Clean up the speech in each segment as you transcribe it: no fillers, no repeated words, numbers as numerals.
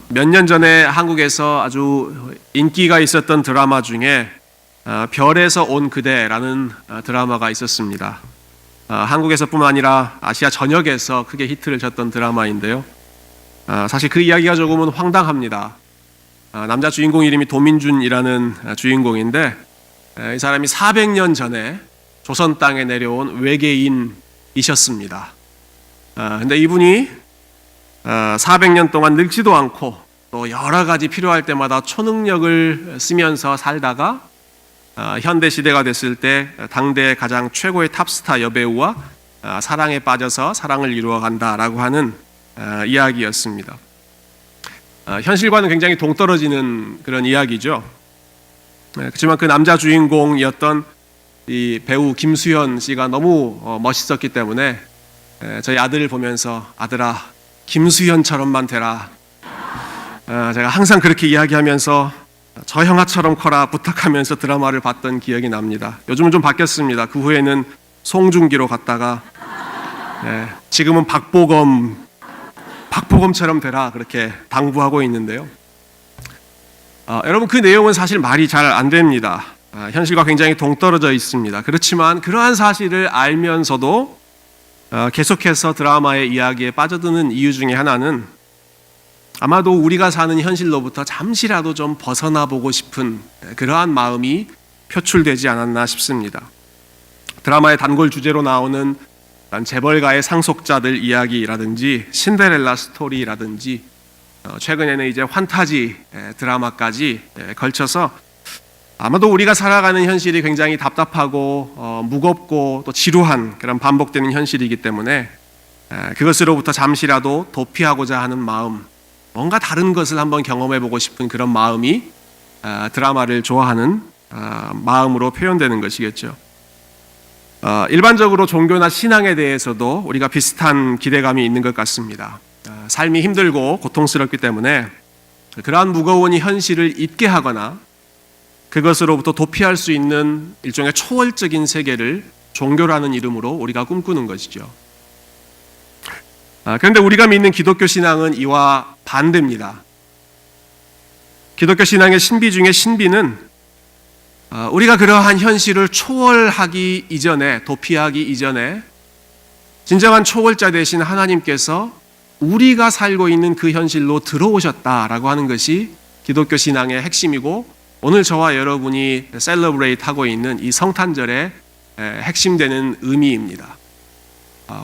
몇 년 전에 한국에서 아주 인기가 있었던 드라마 중에 별에서 온 그대라는 드라마가 있었습니다. 한국에서뿐만 아니라 아시아 전역에서 크게 히트를 쳤던 드라마인데요. 사실 그 이야기가 조금은 황당합니다. 남자 주인공 이름이 도민준이라는 주인공인데 이 사람이 400년 전에 조선 땅에 내려온 외계인이셨습니다. 근데 이분이 400년 동안 늙지도 않고 또 여러 가지 필요할 때마다 초능력을 쓰면서 살다가 현대 시대가 됐을 때 당대 가장 최고의 탑스타 여배우와 사랑에 빠져서 사랑을 이루어 간다라고 하는 이야기였습니다. 현실과는 굉장히 동떨어지는 그런 이야기죠. 그렇지만 그 남자 주인공이었던 이 배우 김수현 씨가 너무 멋있었기 때문에 저희 아들을 보면서 아들아 김수현처럼만 되라. 제가 항상 그렇게 이야기하면서 저 형아처럼 커라 부탁하면서 드라마를 봤던 기억이 납니다. 요즘은 좀 바뀌었습니다. 그 후에는 송중기로 갔다가 지금은 박보검처럼 되라 그렇게 당부하고 있는데요. 여러분 그 내용은 사실 말이 잘 안 됩니다. 현실과 굉장히 동떨어져 있습니다. 그렇지만 그러한 사실을 알면서도 계속해서 드라마의 이야기에 빠져드는 이유 중에 하나는 아마도 우리가 사는 현실로부터 잠시라도 좀 벗어나 보고 싶은 그러한 마음이 표출되지 않았나 싶습니다. 드라마의 단골 주제로 나오는 재벌가의 상속자들 이야기라든지 신데렐라 스토리라든지 최근에는 이제 환타지 드라마까지 걸쳐서 아마도 우리가 살아가는 현실이 굉장히 답답하고 무겁고 또 지루한 그런 반복되는 현실이기 때문에 그것으로부터 잠시라도 도피하고자 하는 마음, 뭔가 다른 것을 한번 경험해보고 싶은 그런 마음이 드라마를 좋아하는 마음으로 표현되는 것이겠죠. 일반적으로 종교나 신앙에 대해서도 우리가 비슷한 기대감이 있는 것 같습니다. 삶이 힘들고 고통스럽기 때문에 그러한 무거운 현실을 잊게 하거나 그것으로부터 도피할 수 있는 일종의 초월적인 세계를 종교라는 이름으로 우리가 꿈꾸는 것이죠. 그런데 우리가 믿는 기독교 신앙은 이와 반대입니다. 기독교 신앙의 신비 중에 신비는 우리가 그러한 현실을 초월하기 이전에, 도피하기 이전에 진정한 초월자 되신 하나님께서 우리가 살고 있는 그 현실로 들어오셨다라고 하는 것이 기독교 신앙의 핵심이고 오늘 저와 여러분이 셀러브레이트 하고 있는 이 성탄절의 핵심되는 의미입니다.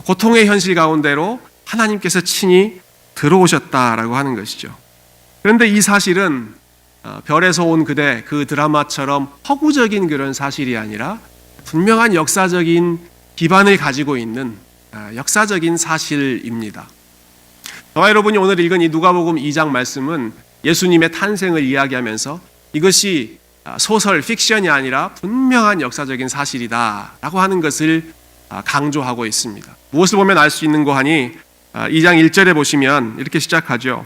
고통의 현실 가운데로 하나님께서 친히 들어오셨다라고 하는 것이죠. 그런데 이 사실은 별에서 온 그대 그 드라마처럼 허구적인 그런 사실이 아니라 분명한 역사적인 기반을 가지고 있는 역사적인 사실입니다. 저와 여러분이 오늘 읽은 이 누가복음 2장 말씀은 예수님의 탄생을 이야기하면서 이것이 소설, 픽션이 아니라 분명한 역사적인 사실이다라고 하는 것을 강조하고 있습니다. 무엇을 보면 알 수 있는고 하니 2장 1절에 보시면 이렇게 시작하죠.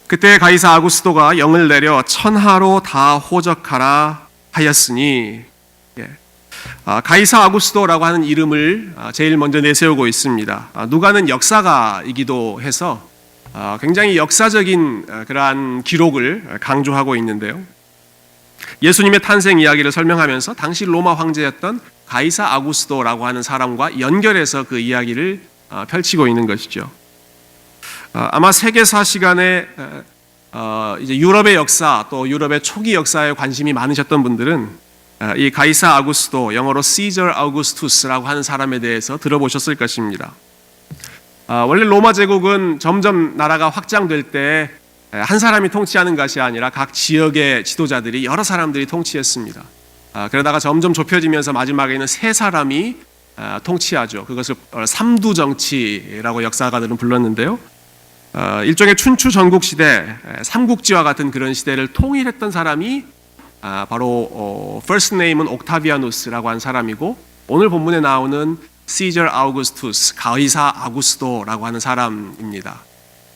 그때 가이사 아구스도가 영을 내려 천하로 다 호적하라 하였으니 가이사 아구스도라고 하는 이름을 제일 먼저 내세우고 있습니다. 누가는 역사가이기도 해서 굉장히 역사적인 그러한 기록을 강조하고 있는데요. 예수님의 탄생 이야기를 설명하면서 당시 로마 황제였던 가이사 아구스도라고 하는 사람과 연결해서 그 이야기를 펼치고 있는 것이죠. 아마 세계사 시간에 이제 유럽의 역사 또 유럽의 초기 역사에 관심이 많으셨던 분들은 이 가이사 아구스도, 영어로 시저 아우구스투스라고 하는 사람에 대해서 들어보셨을 것입니다. 원래 로마 제국은 점점 나라가 확장될 때 한 사람이 통치하는 것이 아니라 각 지역의 지도자들이 여러 사람들이 통치했습니다. 그러다가 점점 좁혀지면서 마지막에는 세 사람이 통치하죠. 그것을 삼두 정치라고 역사가들은 불렀는데요. 일종의 춘추 전국 시대, 삼국지와 같은 그런 시대를 통일했던 사람이 바로 first name은 옥타비아누스라고 한 사람이고 오늘 본문에 나오는 시저 아우구스투스, 가이사 아구스도라고 하는 사람입니다.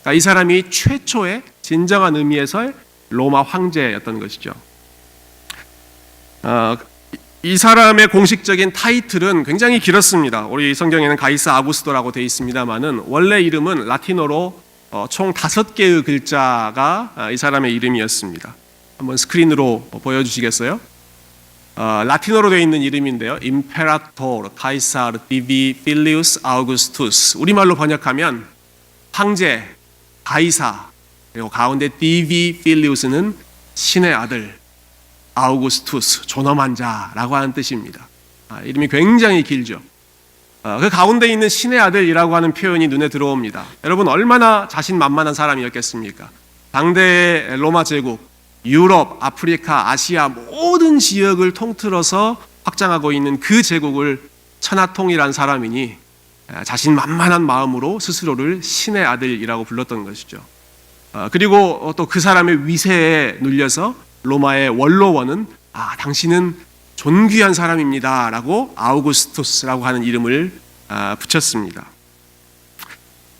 그러니까 이 사람이 최초의 진정한 의미에서의 로마 황제였던 것이죠. 이 사람의 공식적인 타이틀은 굉장히 길었습니다. 우리 성경에는 가이사 아구스도라고 되어 있습니다만은 원래 이름은 라틴어로 총 5개의 글자가 이 사람의 이름이었습니다. 한번 스크린으로 보여주시겠어요? 라틴어로 되어 있는 이름인데요. 임페라토르 카이사르 디비 필리우스 아우구스투스. 우리말로 번역하면 황제 가이사, 그리고 가운데 디비 필리우스는 신의 아들, 아우구스투스 존엄한 자라고 하는 뜻입니다. 이름이 굉장히 길죠. 그 가운데 있는 신의 아들이라고 하는 표현이 눈에 들어옵니다. 여러분 얼마나 자신만만한 사람이었겠습니까? 당대의 로마 제국, 유럽, 아프리카, 아시아 모든 지역을 통틀어서 확장하고 있는 그 제국을 천하통일한 사람이니 자신만만한 마음으로 스스로를 신의 아들이라고 불렀던 것이죠. 그리고 또 그 사람의 위세에 눌려서 로마의 원로원은 당신은 존귀한 사람입니다 라고 아우구스투스라고 하는 이름을 붙였습니다.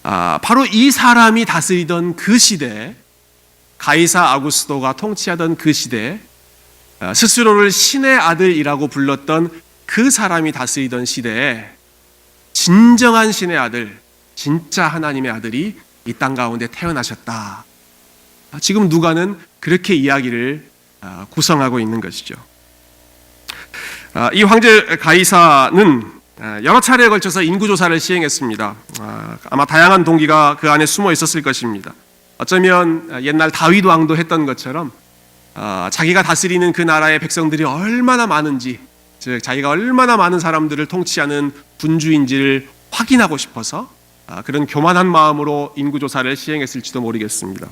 바로 이 사람이 다스리던 그 시대에, 가이사 아구스토가 통치하던 그 시대에 스스로를 신의 아들이라고 불렀던 그 사람이 다스리던 시대에 진정한 신의 아들, 진짜 하나님의 아들이 이 땅 가운데 태어나셨다. 지금 누가는 그렇게 이야기를 구성하고 있는 것이죠. 이 황제 가이사는 여러 차례에 걸쳐서 인구조사를 시행했습니다. 아마 다양한 동기가 그 안에 숨어 있었을 것입니다. 어쩌면 옛날 다윗 왕도 했던 것처럼 자기가 다스리는 그 나라의 백성들이 얼마나 많은지, 즉 자기가 얼마나 많은 사람들을 통치하는 군주인지를 확인하고 싶어서 그런 교만한 마음으로 인구조사를 시행했을지도 모르겠습니다.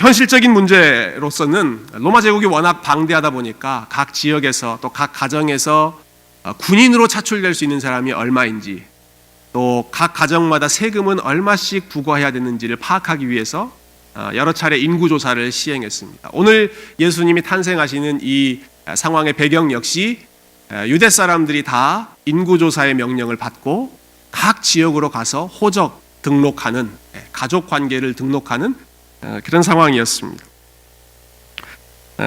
현실적인 문제로서는 로마 제국이 워낙 방대하다 보니까 각 지역에서 또 각 가정에서 군인으로 차출될 수 있는 사람이 얼마인지, 또 각 가정마다 세금은 얼마씩 부과해야 되는지를 파악하기 위해서 여러 차례 인구조사를 시행했습니다. 오늘 예수님이 탄생하시는 이 상황의 배경 역시 유대 사람들이 다 인구조사의 명령을 받고 각 지역으로 가서 호적 등록하는, 가족 관계를 등록하는 그런 상황이었습니다.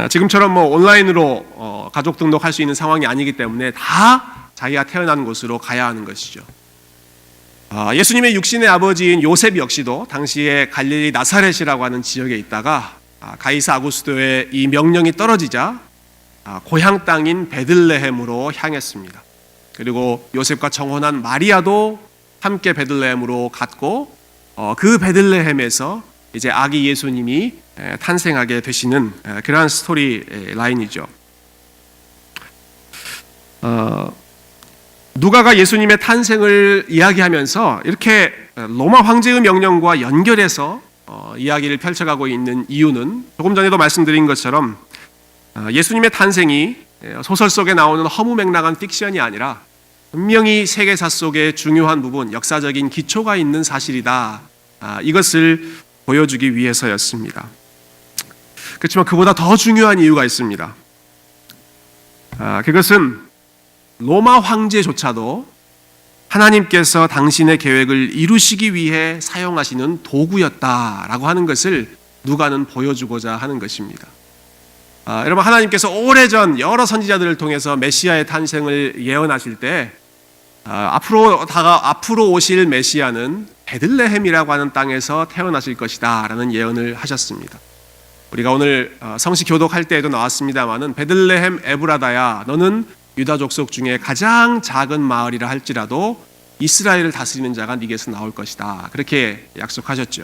지금처럼 온라인으로 가족 등록할 수 있는 상황이 아니기 때문에 다 자기가 태어난 곳으로 가야 하는 것이죠. 예수님의 육신의 아버지인 요셉 역시도 당시에 갈릴리 나사렛이라고 하는 지역에 있다가 가이사 아구스토의 이 명령이 떨어지자 고향 땅인 베들레헴으로 향했습니다. 그리고 요셉과 정혼한 마리아도 함께 베들레헴으로 갔고 그 베들레헴에서 이제 아기 예수님이 탄생하게 되시는 그러한 스토리 라인이죠. 누가가 예수님의 탄생을 이야기하면서 이렇게 로마 황제의 명령과 연결해서 이야기를 펼쳐가고 있는 이유는 조금 전에도 말씀드린 것처럼 예수님의 탄생이 소설 속에 나오는 허무맹랑한 픽션이 아니라 분명히 세계사 속의 중요한 부분, 역사적인 기초가 있는 사실이다. 이것을 보여주기 위해서였습니다. 그렇지만 그보다 더 중요한 이유가 있습니다. 그것은 로마 황제조차도 하나님께서 당신의 계획을 이루시기 위해 사용하시는 도구였다라고 하는 것을 누가는 보여주고자 하는 것입니다. 여러분, 하나님께서 오래전 여러 선지자들을 통해서 메시아의 탄생을 예언하실 때 앞으로 오실 메시아는 베들레헴이라고 하는 땅에서 태어나실 것이다 라는 예언을 하셨습니다. 우리가 오늘 성시 교독할 때에도 나왔습니다마는 베들레헴 에브라다야, 너는 유다 족속 중에 가장 작은 마을이라 할지라도 이스라엘을 다스리는 자가 네게서 나올 것이다, 그렇게 약속하셨죠.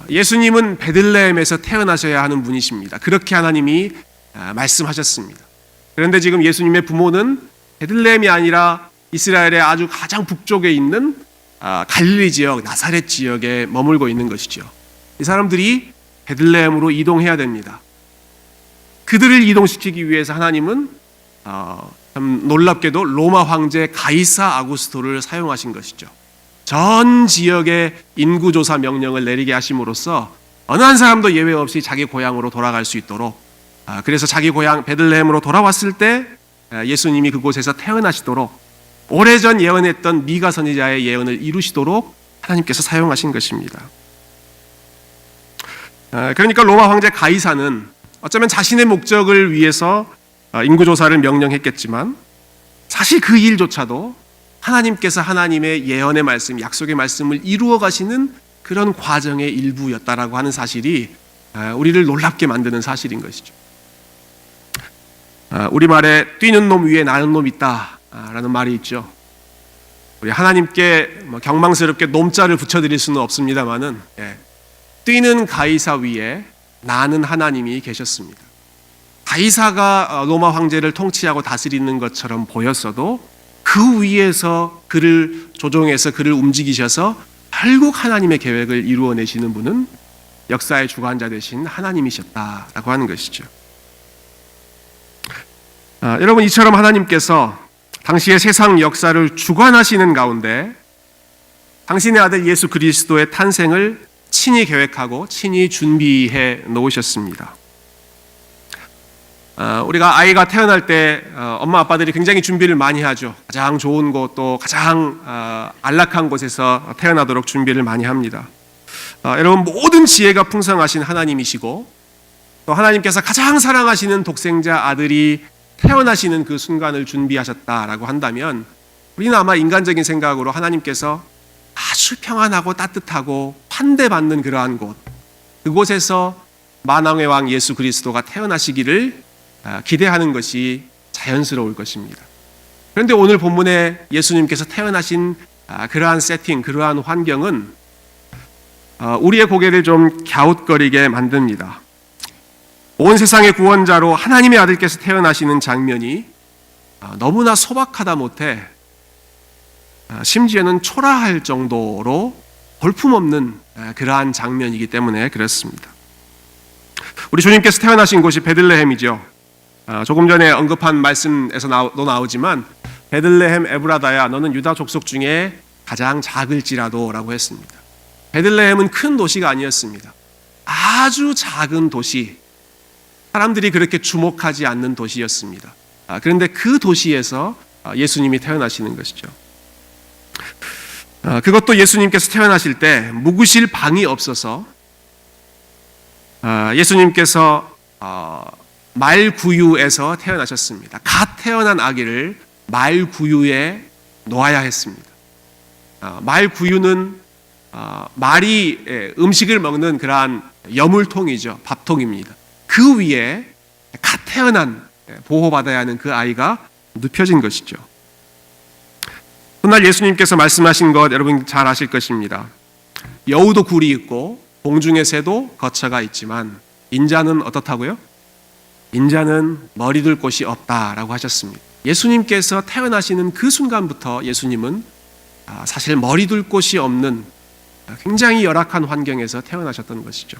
예수님은 베들레헴에서 태어나셔야 하는 분이십니다. 그렇게 하나님이 말씀하셨습니다. 그런데 지금 예수님의 부모는 베들레헴이 아니라 이스라엘의 아주 가장 북쪽에 있는 갈릴리 지역, 나사렛 지역에 머물고 있는 것이죠. 이 사람들이 베들레헴으로 이동해야 됩니다. 그들을 이동시키기 위해서 하나님은 참 놀랍게도 로마 황제 가이사 아구스토를 사용하신 것이죠. 전 지역의 인구조사 명령을 내리게 하심으로써 어느 한 사람도 예외 없이 자기 고향으로 돌아갈 수 있도록, 그래서 자기 고향 베들레헴으로 돌아왔을 때 예수님이 그곳에서 태어나시도록 오래전 예언했던 미가 선지자의 예언을 이루시도록 하나님께서 사용하신 것입니다. 그러니까 로마 황제 가이사는 어쩌면 자신의 목적을 위해서 인구조사를 명령했겠지만 사실 그 일조차도 하나님께서 하나님의 예언의 말씀, 약속의 말씀을 이루어 가시는 그런 과정의 일부였다라고 하는 사실이 우리를 놀랍게 만드는 사실인 것이죠. 우리말에 뛰는 놈 위에 나는 놈 있다라는 말이 있죠. 우리 하나님께 경망스럽게 놈자를 붙여드릴 수는 없습니다만은 뛰는 가이사 위에 나는 하나님이 계셨습니다. 가이사가 로마 황제를 통치하고 다스리는 것처럼 보였어도 그 위에서 그를 조종해서 그를 움직이셔서 결국 하나님의 계획을 이루어내시는 분은 역사의 주관자 되신 하나님이셨다라고 하는 것이죠. 여러분, 이처럼 하나님께서 당시의 세상 역사를 주관하시는 가운데 당신의 아들 예수 그리스도의 탄생을 친히 계획하고 친히 준비해 놓으셨습니다. 우리가 아이가 태어날 때 엄마 아빠들이 굉장히 준비를 많이 하죠. 가장 좋은 곳, 또 가장 안락한 곳에서 태어나도록 준비를 많이 합니다. 여러분, 모든 지혜가 풍성하신 하나님이시고 또 하나님께서 가장 사랑하시는 독생자 아들이 태어나시는 그 순간을 준비하셨다라고 한다면 우리는 아마 인간적인 생각으로 하나님께서 아주 평안하고 따뜻하고 환대받는 그러한 곳, 그곳에서 만왕의 왕 예수 그리스도가 태어나시기를 기대하는 것이 자연스러울 것입니다. 그런데 오늘 본문에 예수님께서 태어나신 그러한 세팅, 그러한 환경은 우리의 고개를 좀 갸웃거리게 만듭니다. 온 세상의 구원자로 하나님의 아들께서 태어나시는 장면이 너무나 소박하다 못해 심지어는 초라할 정도로 볼품없는 그러한 장면이기 때문에 그렇습니다. 우리 주님께서 태어나신 곳이 베들레헴이죠. 조금 전에 언급한 말씀에서도 나오지만 베들레헴 에브라다야 너는 유다 족속 중에 가장 작을지라도 라고 했습니다. 베들레헴은 큰 도시가 아니었습니다. 아주 작은 도시, 사람들이 그렇게 주목하지 않는 도시였습니다. 그런데 그 도시에서 예수님이 태어나시는 것이죠. 그것도 예수님께서 태어나실 때 묵으실 방이 없어서 예수님께서 말구유에서 태어나셨습니다. 갓 태어난 아기를 말구유에 놓아야 했습니다. 말구유는 말이 음식을 먹는 그러한 여물통이죠. 밥통입니다. 그 위에 갓 태어난 보호받아야 하는 그 아이가 눕혀진 것이죠. 훗날 예수님께서 말씀하신 것 여러분 잘 아실 것입니다. 여우도 굴이 있고 공중의 새도 거처가 있지만 인자는 어떻다고요? 인자는 머리 둘 곳이 없다라고 하셨습니다. 예수님께서 태어나시는 그 순간부터 예수님은 사실 머리 둘 곳이 없는 굉장히 열악한 환경에서 태어나셨던 것이죠.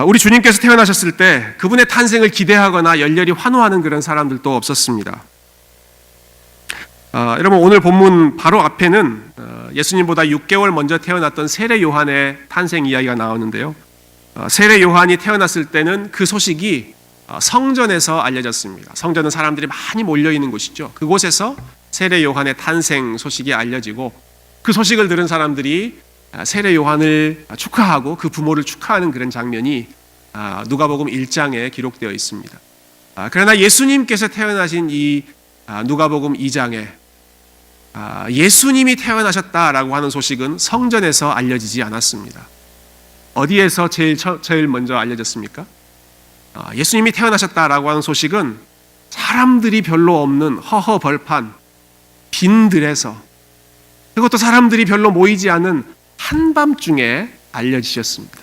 우리 주님께서 태어나셨을 때 그분의 탄생을 기대하거나 열렬히 환호하는 그런 사람들도 없었습니다. 여러분, 오늘 본문 바로 앞에는 예수님보다 6개월 먼저 태어났던 세례 요한의 탄생 이야기가 나오는데요. 세례 요한이 태어났을 때는 그 소식이 성전에서 알려졌습니다. 성전은 사람들이 많이 몰려있는 곳이죠. 그곳에서 세례 요한의 탄생 소식이 알려지고 그 소식을 들은 사람들이 세례 요한을 축하하고 그 부모를 축하하는 그런 장면이 누가복음 1장에 기록되어 있습니다. 그러나 예수님께서 태어나신 이 누가복음 2장에 예수님이 태어나셨다라고 하는 소식은 성전에서 알려지지 않았습니다. 어디에서 제일 먼저 알려졌습니까? 예수님이 태어나셨다라고 하는 소식은 사람들이 별로 없는 허허벌판 빈들에서, 그것도 사람들이 별로 모이지 않은 한밤중에 알려지셨습니다.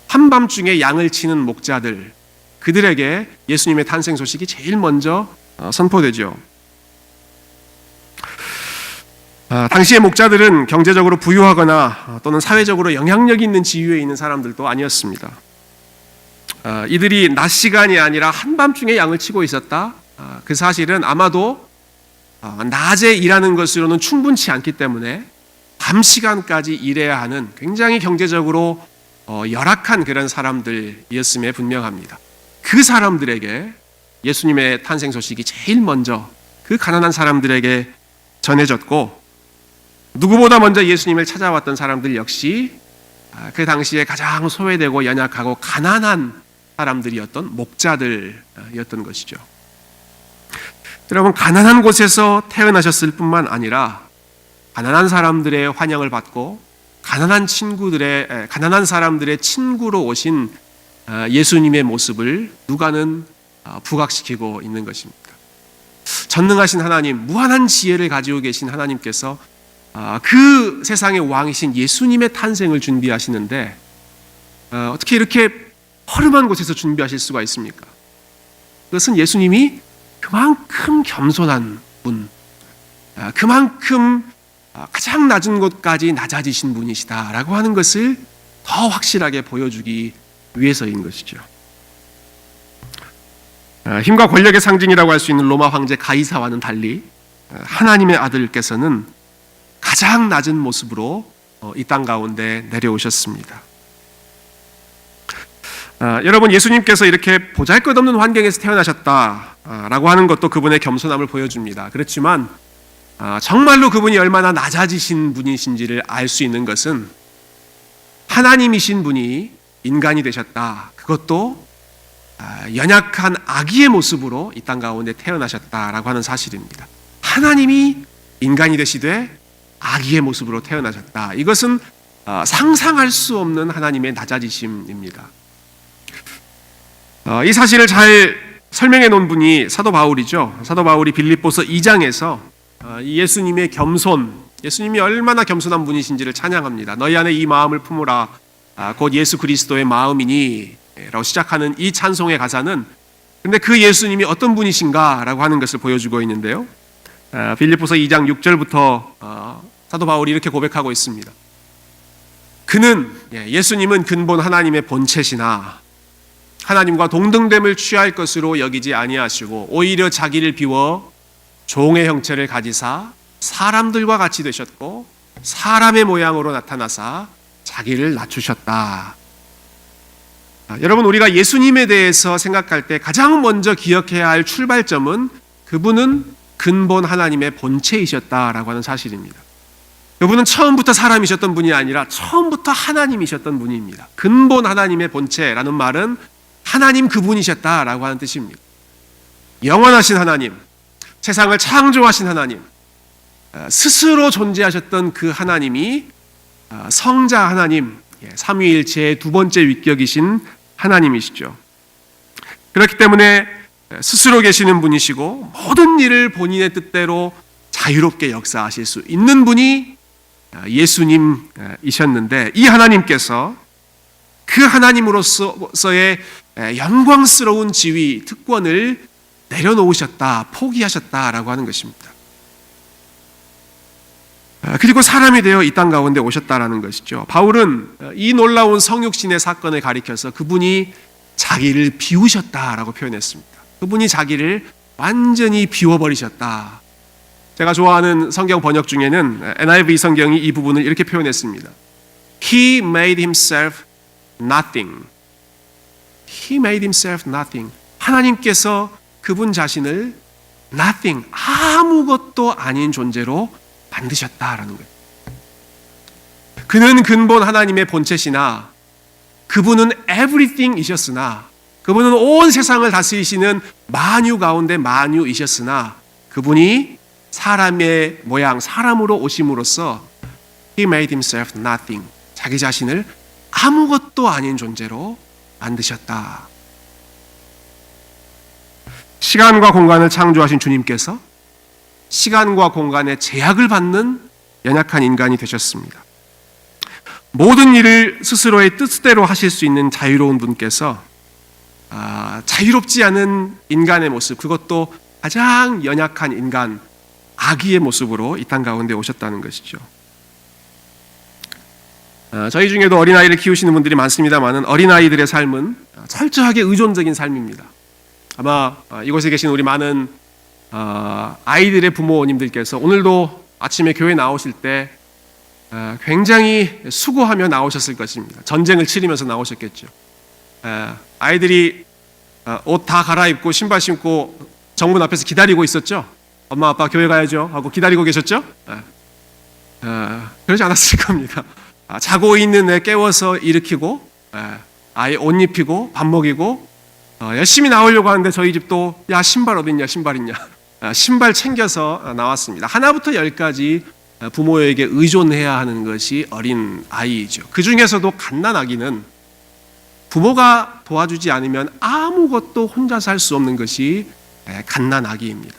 한밤중에 양을 치는 목자들, 그들에게 예수님의 탄생 소식이 제일 먼저 선포되죠. 당시의 목자들은 경제적으로 부유하거나 또는 사회적으로 영향력 있는 지위에 있는 사람들도 아니었습니다. 이들이 낮 시간이 아니라 한밤중에 양을 치고 있었다. 그 사실은 아마도 낮에 일하는 것으로는 충분치 않기 때문에 밤 시간까지 일해야 하는 굉장히 경제적으로 열악한 그런 사람들이었음에 분명합니다. 그 사람들에게 예수님의 탄생 소식이 제일 먼저 그 가난한 사람들에게 전해졌고, 누구보다 먼저 예수님을 찾아왔던 사람들 역시 그 당시에 가장 소외되고 연약하고 가난한 사람들이었던 목자들이었던 것이죠. 여러분, 가난한 곳에서 태어나셨을 뿐만 아니라 가난한 사람들의 환영을 받고 가난한 사람들의 친구로 오신 예수님의 모습을 누가는 부각시키고 있는 것입니다. 전능하신 하나님, 무한한 지혜를 가지고 계신 하나님께서 그 세상의 왕이신 예수님의 탄생을 준비하시는데 어떻게 이렇게 허름한 곳에서 준비하실 수가 있습니까? 그것은 예수님이 그만큼 겸손한 분, 그만큼 가장 낮은 곳까지 낮아지신 분이시다라고 하는 것을 더 확실하게 보여주기 위해서인 것이죠. 힘과 권력의 상징이라고 할 수 있는 로마 황제 가이사와는 달리 하나님의 아들께서는 가장 낮은 모습으로 이 땅 가운데 내려오셨습니다. 여러분, 예수님께서 이렇게 보잘것없는 환경에서 태어나셨다라고 하는 것도 그분의 겸손함을 보여줍니다. 그렇지만 정말로 그분이 얼마나 낮아지신 분이신지를 알 수 있는 것은 하나님이신 분이 인간이 되셨다. 그것도 연약한 아기의 모습으로 이 땅 가운데 태어나셨다라고 하는 사실입니다. 하나님이 인간이 되시되 아기의 모습으로 태어나셨다. 이것은 상상할 수 없는 하나님의 낮아지심입니다. 이 사실을 잘 설명해 놓은 분이 사도 바울이죠. 사도 바울이 빌립보서 2장에서 예수님의 겸손, 예수님이 얼마나 겸손한 분이신지를 찬양합니다. 너희 안에 이 마음을 품으라, 곧 예수 그리스도의 마음이니 라고 시작하는 이 찬송의 가사는 근데 그 예수님이 어떤 분이신가 라고 하는 것을 보여주고 있는데요. 빌립보서 2장 6절부터 사도 바울이 이렇게 고백하고 있습니다. 예수님은 근본 하나님의 본체시나 하나님과 동등됨을 취할 것으로 여기지 아니하시고 오히려 자기를 비워 종의 형체를 가지사 사람들과 같이 되셨고 사람의 모양으로 나타나사 자기를 낮추셨다. 여러분, 우리가 예수님에 대해서 생각할 때 가장 먼저 기억해야 할 출발점은 그분은 근본 하나님의 본체이셨다라고 하는 사실입니다. 그분은 처음부터 사람이셨던 분이 아니라 처음부터 하나님이셨던 분입니다. 근본 하나님의 본체라는 말은 하나님 그분이셨다라고 하는 뜻입니다. 영원하신 하나님, 세상을 창조하신 하나님, 스스로 존재하셨던 그 하나님이 성자 하나님, 삼위일체의 두 번째 위격이신 하나님이시죠. 그렇기 때문에 스스로 계시는 분이시고 모든 일을 본인의 뜻대로 자유롭게 역사하실 수 있는 분이 예수님이셨는데 이 하나님께서 그 하나님으로서의 영광스러운 지위, 특권을 내려놓으셨다, 포기하셨다라고 하는 것입니다. 그리고 사람이 되어 이 땅 가운데 오셨다라는 것이죠. 바울은 이 놀라운 성육신의 사건을 가리켜서 그분이 자기를 비우셨다라고 표현했습니다. 그분이 자기를 완전히 비워버리셨다. 제가 좋아하는 성경 번역 중에는 NIV 성경이 이 부분을 이렇게 표현했습니다. He made himself nothing. He made himself nothing. 하나님께서 그분 자신을 nothing, 아무것도 아닌 존재로 만드셨다라는 거예요. 그는 근본 하나님의 본체시나 그분은 everything이셨으나 그분은 온 세상을 다스리시는 만유 가운데 만유이셨으나 그분이 사람의 모양, 사람으로 오심으로써 He made himself nothing. 자기 자신을 아무것도 아닌 존재로 만드셨다. 시간과 공간을 창조하신 주님께서 시간과 공간의 제약을 받는 연약한 인간이 되셨습니다. 모든 일을 스스로의 뜻대로 하실 수 있는 자유로운 분께서 자유롭지 않은 인간의 모습, 그것도 가장 연약한 인간, 아기의 모습으로 이 땅 가운데 오셨다는 것이죠. 저희 중에도 어린아이를 키우시는 분들이 많습니다만 어린아이들의 삶은 철저하게 의존적인 삶입니다. 아마 이곳에 계신 우리 많은 아이들의 부모님들께서 오늘도 아침에 교회 나오실 때 굉장히 수고하며 나오셨을 것입니다. 전쟁을 치르면서 나오셨겠죠. 아이들이 옷 다 갈아입고 신발 신고 정문 앞에서 기다리고 있었죠. 엄마 아빠 교회 가야죠 하고 기다리고 계셨죠. 그러지 않았을 겁니다. 자고 있는 애 깨워서 일으키고 아이 옷 입히고 밥 먹이고 열심히 나오려고 하는데 저희 집도 야 신발 어딨냐 신발 있냐 신발 챙겨서 나왔습니다. 하나부터 열까지 부모에게 의존해야 하는 것이 어린 아이이죠. 그 중에서도 갓난아기는 부모가 도와주지 않으면 아무것도 혼자서 할 수 없는 것이 갓난아기입니다.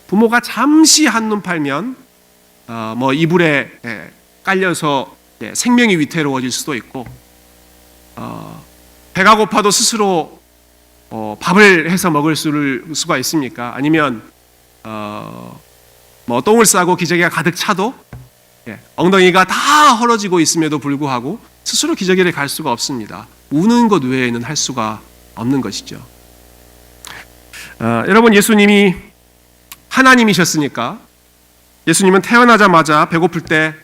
부모가 잠시 한눈 팔면 이불에 깔려서 생명이 위태로워질 수도 있고, 배가 고파도 스스로 밥을 해서 먹을 수가 있습니까? 아니면 똥을 싸고 기저귀가 가득 차도 엉덩이가 다 헐어지고 있음에도 불구하고 스스로 기저귀를 갈 수가 없습니다. 우는 것 외에는 할 수가 없는 것이죠. 여러분, 예수님이 하나님이셨으니까 예수님은 태어나자마자 배고플 때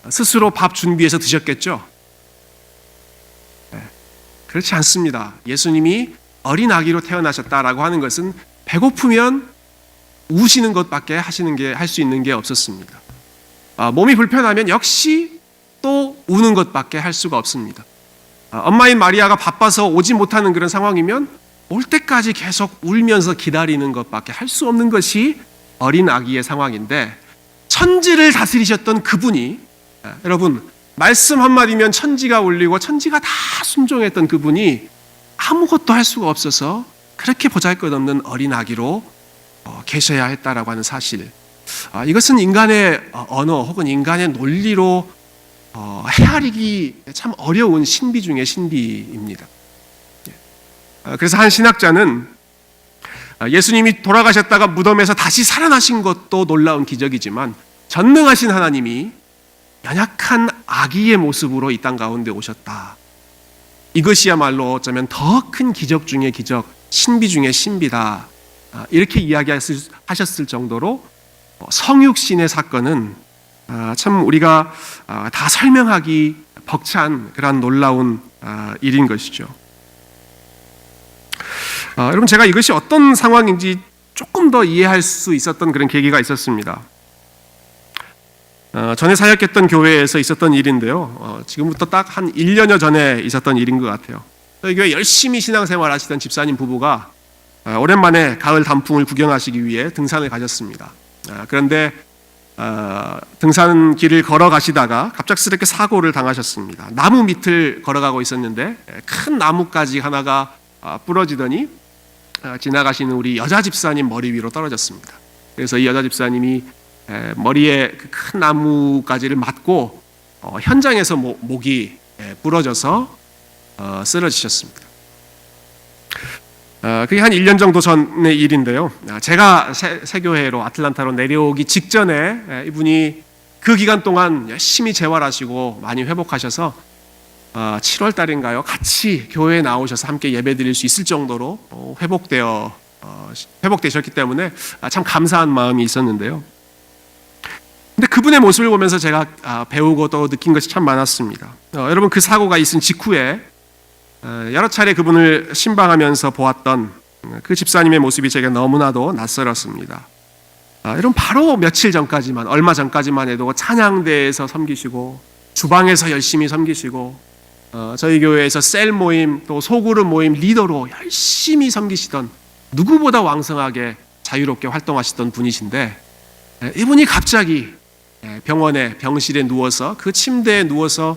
스스로 밥 준비해서 드셨겠죠? 그렇지 않습니다. 예수님이 어린 아기로 태어나셨다라고 하는 것은 배고프면 우시는 것밖에 할 수 있는 게 없었습니다. 몸이 불편하면 역시 또 우는 것밖에 할 수가 없습니다. 엄마인 마리아가 바빠서 오지 못하는 그런 상황이면 올 때까지 계속 울면서 기다리는 것밖에 할 수 없는 것이 어린 아기의 상황인데, 천지를 다스리셨던 그분이, 여러분, 말씀 한마디면 천지가 울리고 천지가 다 순종했던 그분이 아무것도 할 수가 없어서 그렇게 보잘것없는 어린 아기로 계셔야 했다라고 하는 사실, 이것은 인간의 언어 혹은 인간의 논리로 헤아리기 참 어려운 신비 중의 신비입니다. 그래서 한 신학자는 예수님이 돌아가셨다가 무덤에서 다시 살아나신 것도 놀라운 기적이지만, 전능하신 하나님이 연약한 아기의 모습으로 이 땅 가운데 오셨다, 이것이야말로 어쩌면 더 큰 기적 중의 기적, 신비 중의 신비다, 이렇게 이야기하셨을 정도로 성육신의 사건은 참 우리가 다 설명하기 벅찬 그런 놀라운 일인 것이죠. 여러분, 제가 이것이 어떤 상황인지 조금 더 이해할 수 있었던 그런 계기가 있었습니다. 전에 사역했던 교회에서 있었던 일인데요. 지금부터 딱 한 1년여 전에 있었던 일인 것 같아요. 저희 교회 열심히 신앙생활 하시던 집사님 부부가 오랜만에 가을 단풍을 구경하시기 위해 등산을 가셨습니다. 그런데 등산길을 걸어가시다가 갑작스럽게 사고를 당하셨습니다. 나무 밑을 걸어가고 있었는데 큰 나뭇가지 하나가 부러지더니 지나가시는 우리 여자 집사님 머리 위로 떨어졌습니다. 그래서 이 여자 집사님이 머리에 그 큰 나뭇가지를 맞고 현장에서 목이 부러져서 쓰러지셨습니다. 그게 한 1년 정도 전의 일인데요. 제가 세교회로 아틀란타로 내려오기 직전에 이분이 그 기간 동안 열심히 재활하시고 많이 회복하셔서 7월 달인가요? 같이 교회에 나오셔서 함께 예배드릴 수 있을 정도로 회복되셨기 때문에 참 감사한 마음이 있었는데요. 근데 그분의 모습을 보면서 제가 배우고 또 느낀 것이 참 많았습니다. 여러분, 그 사고가 있은 직후에 여러 차례 그분을 신방하면서 보았던 그 집사님의 모습이 제게 너무나도 낯설었습니다. 여러분, 바로 며칠 전까지만, 얼마 전까지만 해도 찬양대에서 섬기시고 주방에서 열심히 섬기시고 저희 교회에서 셀 모임 또 소그룹 모임 리더로 열심히 섬기시던, 누구보다 왕성하게 자유롭게 활동하시던 분이신데, 이분이 갑자기 병실에 누워서, 그 침대에 누워서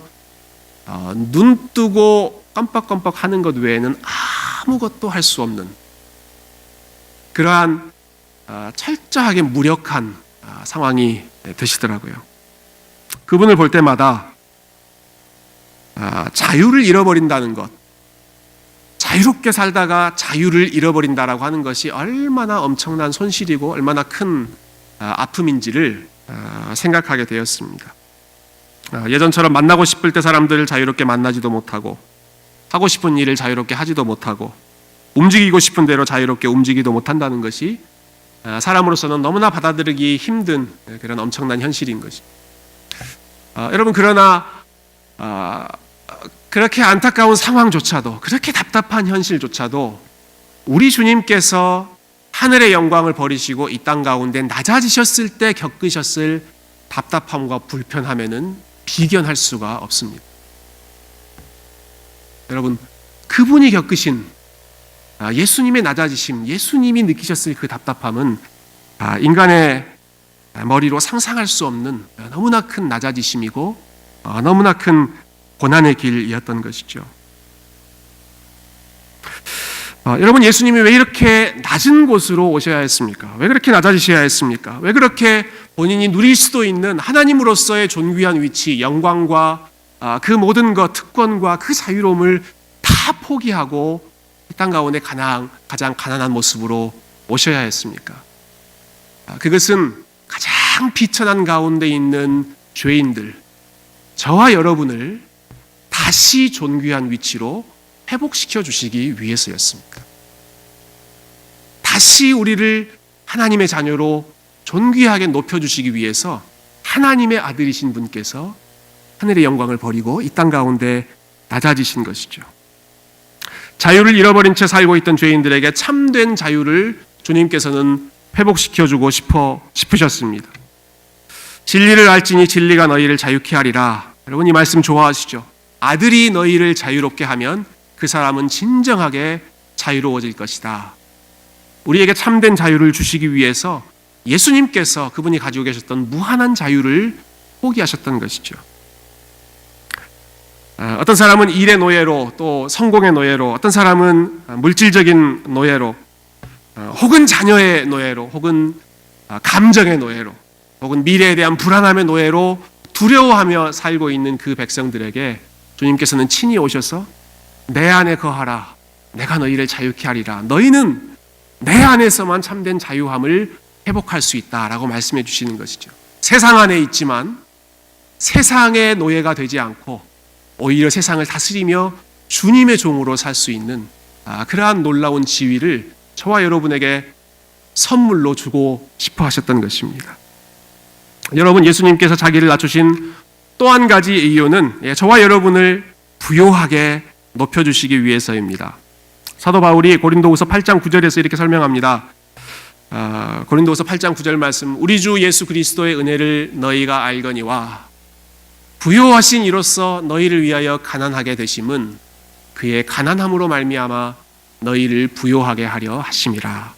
눈 뜨고 깜빡깜빡 하는 것 외에는 아무것도 할 수 없는 그러한 철저하게 무력한 상황이 되시더라고요. 그분을 볼 때마다 자유를 잃어버린다는 것, 자유롭게 살다가 자유를 잃어버린다라고 하는 것이 얼마나 엄청난 손실이고 얼마나 큰 아픔인지를 생각하게 되었습니다. 예전처럼 만나고 싶을 때 사람들을 자유롭게 만나지도 못하고, 하고 싶은 일을 자유롭게 하지도 못하고, 움직이고 싶은 대로 자유롭게 움직이도 못한다는 것이 사람으로서는 너무나 받아들이기 힘든 그런 엄청난 현실인 것이. 여러분, 그러나 그렇게 안타까운 상황조차도, 그렇게 답답한 현실조차도 우리 주님께서 하늘의 영광을 버리시고 이 땅 가운데 낮아지셨을 때 겪으셨을 답답함과 불편함에는 비견할 수가 없습니다. 여러분, 그분이 겪으신 예수님의 낮아지심, 예수님이 느끼셨을 그 답답함은 인간의 머리로 상상할 수 없는 너무나 큰 낮아지심이고 너무나 큰 고난의 길이었던 것이죠. 여러분, 예수님이 왜 이렇게 낮은 곳으로 오셔야 했습니까? 왜 그렇게 낮아지셔야 했습니까? 왜 그렇게 본인이 누릴 수도 있는 하나님으로서의 존귀한 위치, 영광과 그 모든 것, 특권과 그 자유로움을 다 포기하고 이 땅 가운데 가장 가난한 모습으로 오셔야 했습니까? 그것은 가장 비천한 가운데 있는 죄인들, 저와 여러분을 다시 존귀한 위치로 회복시켜 주시기 위해서였습니다. 다시 우리를 하나님의 자녀로 존귀하게 높여주시기 위해서 하나님의 아들이신 분께서 하늘의 영광을 버리고 이 땅 가운데 낮아지신 것이죠. 자유를 잃어버린 채 살고 있던 죄인들에게 참된 자유를 주님께서는 회복시켜주고 싶으셨습니다. 진리를 알지니 진리가 너희를 자유케 하리라. 여러분, 이 말씀 좋아하시죠? 아들이 너희를 자유롭게 하면 그 사람은 진정하게 자유로워질 것이다. 우리에게 참된 자유를 주시기 위해서 예수님께서 그분이 가지고 계셨던 무한한 자유를 포기하셨던 것이죠. 어떤 사람은 일의 노예로, 또 성공의 노예로, 어떤 사람은 물질적인 노예로, 혹은 자녀의 노예로, 혹은 감정의 노예로, 혹은 미래에 대한 불안함의 노예로 두려워하며 살고 있는 그 백성들에게 주님께서는 친히 오셔서 내 안에 거하라. 내가 너희를 자유케 하리라. 너희는 내 안에서만 참된 자유함을 회복할 수 있다라고 말씀해 주시는 것이죠. 세상 안에 있지만 세상의 노예가 되지 않고 오히려 세상을 다스리며 주님의 종으로 살 수 있는 그러한 놀라운 지위를 저와 여러분에게 선물로 주고 싶어 하셨던 것입니다. 여러분, 예수님께서 자기를 낮추신 또 한 가지 이유는 저와 여러분을 부요하게 높여주시기 위해서입니다. 사도 바울이 고린도후서 8장 9절에서 이렇게 설명합니다. 고린도후서 8장 9절 말씀, 우리 주 예수 그리스도의 은혜를 너희가 알거니와 부요하신 이로써 너희를 위하여 가난하게 되심은 그의 가난함으로 말미암아 너희를 부요하게 하려 하심이라.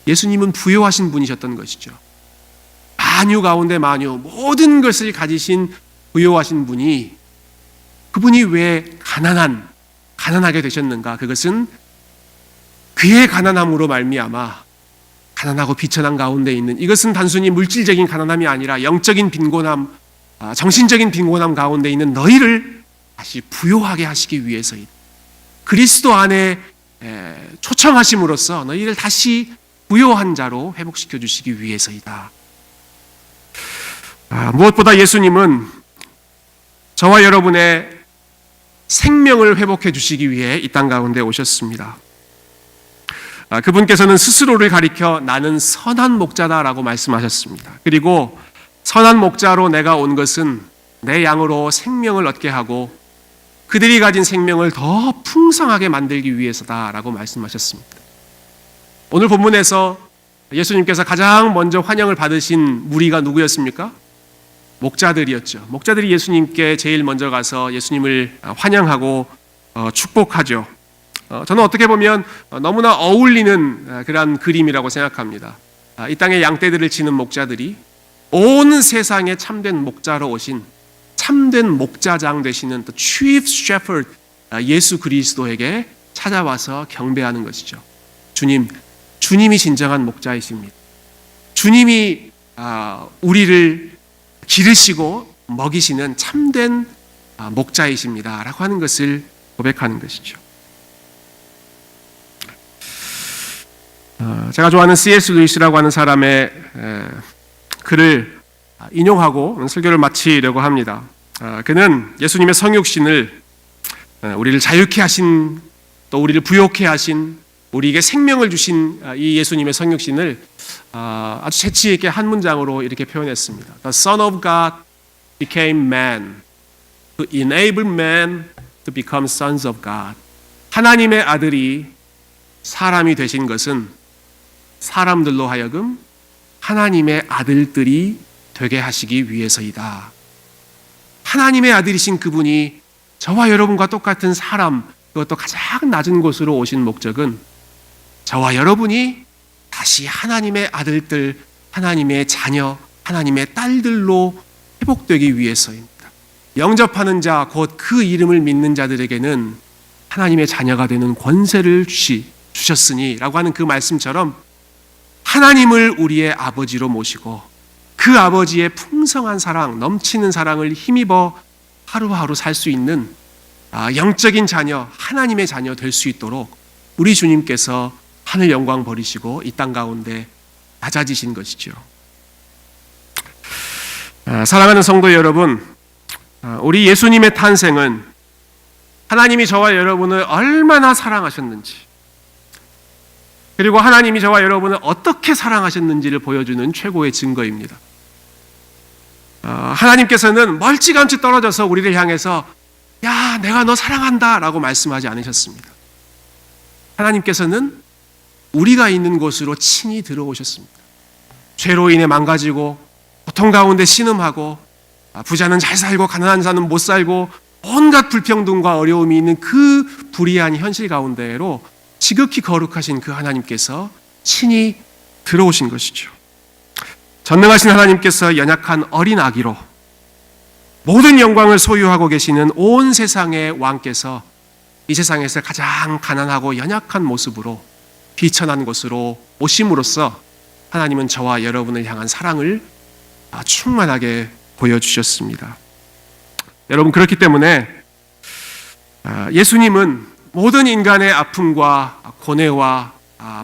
예수님은 부요하신 분이셨던 것이죠. 만유 가운데 만유, 모든 것을 가지신 부요하신 분이, 그분이 왜 가난하게 되셨는가? 그것은 그의 가난함으로 말미암아 가난하고 비천한 가운데 있는, 이것은 단순히 물질적인 가난함이 아니라 영적인 빈곤함, 정신적인 빈곤함 가운데 있는 너희를 다시 부요하게 하시기 위해서이다. 그리스도 안에 초청하심으로써 너희를 다시 부요한 자로 회복시켜 주시기 위해서이다. 무엇보다 예수님은 저와 여러분의 생명을 회복해 주시기 위해 이 땅 가운데 오셨습니다. 그분께서는 스스로를 가리켜 나는 선한 목자다라고 말씀하셨습니다. 그리고 선한 목자로 내가 온 것은 내 양으로 생명을 얻게 하고 그들이 가진 생명을 더 풍성하게 만들기 위해서다라고 말씀하셨습니다. 오늘 본문에서 예수님께서 가장 먼저 환영을 받으신 무리가 누구였습니까? 목자들이었죠. 목자들이 예수님께 제일 먼저 가서 예수님을 환영하고 축복하죠. 저는 어떻게 보면 너무나 어울리는 그런 그림이라고 생각합니다. 이 땅의 양떼들을 치는 목자들이 온 세상에 참된 목자로 오신 참된 목자장 되시는 The Chief Shepherd 예수 그리스도에게 찾아와서 경배하는 것이죠. 주님이 진정한 목자이십니다. 주님이 우리를 기르시고 먹이시는 참된 목자이십니다 라고 하는 것을 고백하는 것이죠. 제가 좋아하는 C.S. 루이스라고 하는 사람의 글을 인용하고 설교를 마치려고 합니다. 그는 예수님의 성육신을, 우리를 자유케 하신, 또 우리를 부요케 하신, 우리에게 생명을 주신 이 예수님의 성육신을 아주 재치 있게 한 문장으로 이렇게 표현했습니다. The Son of God became man to enable man to become sons of God. 하나님의 아들이 사람이 되신 것은 사람들로 하여금 하나님의 아들들이 되게 하시기 위해서이다. 하나님의 아들이신 그분이 저와 여러분과 똑같은 사람, 그것도 가장 낮은 곳으로 오신 목적은 저와 여러분이 다시 하나님의 아들들, 하나님의 자녀, 하나님의 딸들로 회복되기 위해서입니다. 영접하는 자, 곧 그 이름을 믿는 자들에게는 하나님의 자녀가 되는 권세를 주셨으니 라고 하는 그 말씀처럼 하나님을 우리의 아버지로 모시고 그 아버지의 풍성한 사랑, 넘치는 사랑을 힘입어 하루하루 살 수 있는 영적인 자녀, 하나님의 자녀 될 수 있도록 우리 주님께서 하늘 영광 버리시고 이 땅 가운데 낮아지신 것이죠. 사랑하는 성도 여러분, 우리 예수님의 탄생은 하나님이 저와 여러분을 얼마나 사랑하셨는지, 그리고 하나님이 저와 여러분을 어떻게 사랑하셨는지를 보여주는 최고의 증거입니다. 하나님께서는 멀찌감치 떨어져서 우리를 향해서 야, 내가 너 사랑한다 라고 말씀하지 않으셨습니다. 하나님께서는 우리가 있는 곳으로 친히 들어오셨습니다. 죄로 인해 망가지고 고통 가운데 신음하고 부자는 잘 살고 가난한 자는 못 살고 온갖 불평등과 어려움이 있는 그 불의한 현실 가운데로 지극히 거룩하신 그 하나님께서 친히 들어오신 것이죠. 전능하신 하나님께서 연약한 어린 아기로 모든 영광을 소유하고 계시는 온 세상의 왕께서 이 세상에서 가장 가난하고 연약한 모습으로 비천한 곳으로 오심으로써 하나님은 저와 여러분을 향한 사랑을 충만하게 보여주셨습니다. 여러분, 그렇기 때문에 예수님은 모든 인간의 아픔과 고뇌와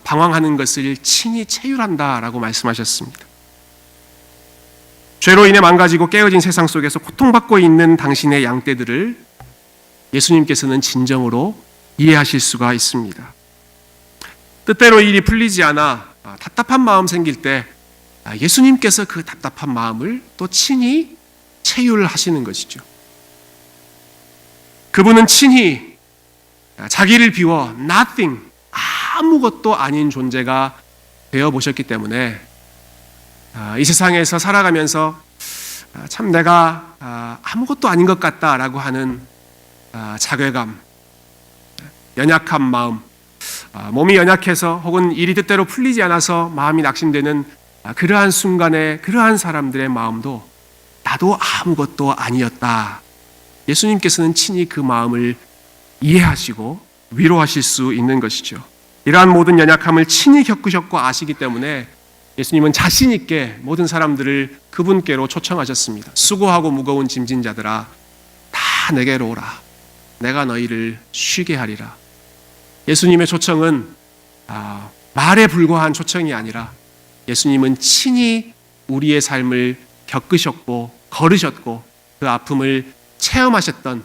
방황하는 것을 친히 체휼한다라고 말씀하셨습니다. 죄로 인해 망가지고 깨어진 세상 속에서 고통받고 있는 당신의 양떼들을 예수님께서는 진정으로 이해하실 수가 있습니다. 뜻대로 일이 풀리지 않아 답답한 마음 생길 때 예수님께서 그 답답한 마음을 또 친히 체휼하시는 것이죠. 그분은 친히 자기를 비워 nothing, 아무것도 아닌 존재가 되어보셨기 때문에 이 세상에서 살아가면서 참 내가 아무것도 아닌 것 같다라고 하는 자괴감, 연약한 마음, 몸이 연약해서 혹은 일이 뜻대로 풀리지 않아서 마음이 낙심되는 그러한 순간에 그러한 사람들의 마음도 나도 아무것도 아니었다. 예수님께서는 친히 그 마음을 이해하시고 위로하실 수 있는 것이죠. 이러한 모든 연약함을 친히 겪으셨고 아시기 때문에 예수님은 자신 있게 모든 사람들을 그분께로 초청하셨습니다. 수고하고 무거운 짐진 자들아, 다 내게로 오라. 내가 너희를 쉬게 하리라. 예수님의 초청은 말에 불과한 초청이 아니라 예수님은 친히 우리의 삶을 겪으셨고 걸으셨고 그 아픔을 체험하셨던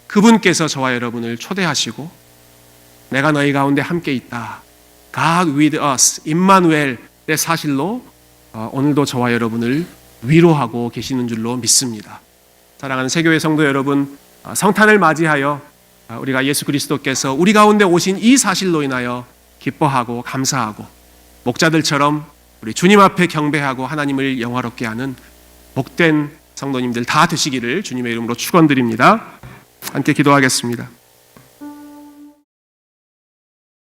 그분께서 저와 여러분을 초대하시고 내가 너희 가운데 함께 있다. God with us, 임마누엘의 사실로 오늘도 저와 여러분을 위로하고 계시는 줄로 믿습니다. 사랑하는 새교회 성도 여러분, 성탄을 맞이하여 우리가 예수 그리스도께서 우리 가운데 오신 이 사실로 인하여 기뻐하고 감사하고 목자들처럼 우리 주님 앞에 경배하고 하나님을 영화롭게 하는 복된 성도님들 다 되시기를 주님의 이름으로 축원드립니다. 함께 기도하겠습니다.